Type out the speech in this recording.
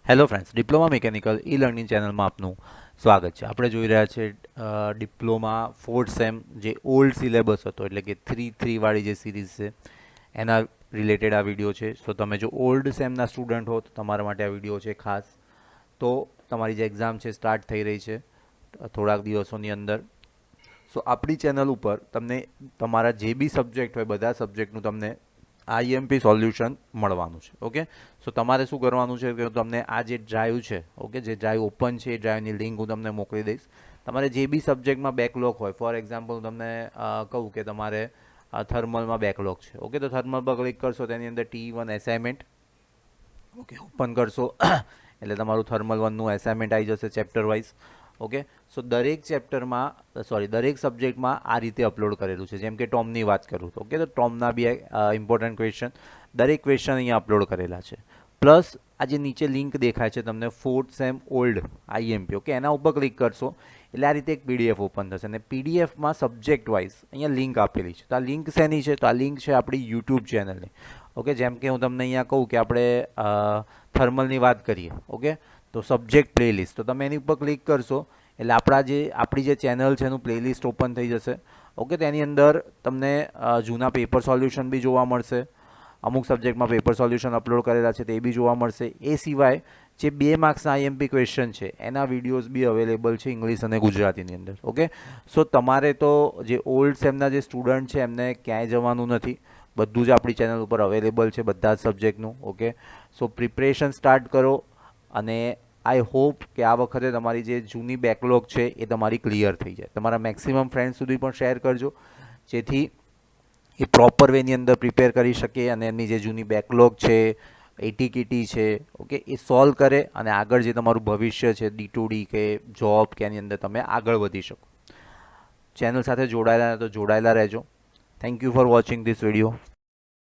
Hello friends, diploma mechanical e learning ચેનલમાં આપનું સ્વાગત છે. આપણે જોઈ રહ્યા છે ડિપ્લોમા ફોર્થ સેમ જે ઓલ્ડ સિલેબસ હતો, એટલે કે 3 વાળી જે સિરીઝ છે એના રિલેટેડ આ વિડીયો છે. સો તમે જો ઓલ્ડ સેમના સ્ટુડન્ટ હો તો તમારા માટે આ વિડીયો છે ખાસ. તો તમારી જે એક્ઝામ છે સ્ટાર્ટ થઈ રહી છે થોડાક દિવસોની અંદર. સો આપણી ચેનલ ઉપર તમને તમારા જે બી સબ્જેક્ટ હોય બધા સબ્જેક્ટનું તમને આઈએમપી સોલ્યુશન મળવાનું છે. ઓકે, સો તમારે શું કરવાનું છે કે તમને આ જે ડ્રાઈવ છે, ઓકે, જે ડ્રાઈવ ઓપન છે એ ડ્રાઈવની લિંક હું તમને મોકલી દઈશ. તમારે જે બી સબ્જેક્ટમાં બેકલોગ હોય, ફોર એક્ઝામ્પલ હું તમને કહું કે તમારે થર્મલમાં બેકલોગ છે, ઓકે, તો થર્મલ પર ક્લિક કરશો તેની અંદર T1 એસાઇનમેન્ટ, ઓકે, ઓપન કરશો એટલે તમારું થર્મલ વનનું એસાઇનમેન્ટ આવી જશે ચેપ્ટર વાઇઝ. ઓકે, સો દરેક ચેપ્ટરમાં દરેક સબ્જેક્ટમાં આ રીતે અપલોડ કરેલું છે. જેમ કે ટોમની વાત કરું તો ઓકે, તો ટોમના બી ઇમ્પોર્ટન્ટ ક્વેશ્ચન, દરેક ક્વેશ્ચન અહીંયા અપલોડ કરેલા છે. પ્લસ આ જે નીચે લિંક દેખાય છે તમને fourth sem old IMP, okay, એના ઉપર ક્લિક કરશો એટલે આ રીતે એક પીડીએફ ઓપન થશે અને પીડીએફમાં સબ્જેક્ટ વાઇઝ અહીંયા લિંક આપેલી છે. તો આ લિંક શેની છે? તો આ લિંક છે આપણી યુટ્યુબ ચેનલની. ઓકે, જેમ કે હું તમને અહીંયા કહું કે આપણે થર્મલની વાત કરીએ, ઓકે, તો સબ્જેક્ટ પ્લેલિસ્ટ, તો તમે એની ઉપર ક્લિક કરશો એટલે આપણી જે ચેનલ છે એનું પ્લેલિસ્ટ ઓપન થઈ જશે. ઓકે, તેની અંદર તમને જૂના પેપર સોલ્યુશન બી જોવા મળશે. અમુક સબ્જેક્ટમાં પેપર સોલ્યુશન અપલોડ કરેલા છે તે બી જોવા મળશે. એ સિવાય જે 2 માર્ક્સના આઈએમપી ક્વેશ્ચન છે એના વિડીયોઝ બી અવેલેબલ છે ઇંગ્લિશ અને ગુજરાતીની અંદર. ઓકે, સો તમારે તો જે ઓલ્ડ સેમના જે સ્ટુડન્ટ છે એમને ક્યાંય જવાનું નથી, બધું જ આપણી ચેનલ ઉપર અવેલેબલ છે બધા જ સબ્જેક્ટનું. ઓકે, સો પ્રિપરેશન સ્ટાર્ટ કરો અને આઈ હોપ કે આ વખતે તમારી જે જૂની બેકલોગ છે એ તમારી ક્લિયર થઈ જાય. તમારા મેક્સિમમ ફ્રેન્ડ સુધી પણ શેર કરજો જેથી એ પ્રોપર વેની અંદર પ્રિપેર કરી શકે અને એમની જે જૂની બેકલોગ છે, એટીકેટી છે, ઓકે, એ સોલ્વ કરે અને આગળ જે તમારું ભવિષ્ય છે D2D કે જોબ કે એની અંદર તમે આગળ વધી શકો. ચેનલ સાથે જોડાયેલા તો જોડાયેલા રહેજો. Thank you for watching this video.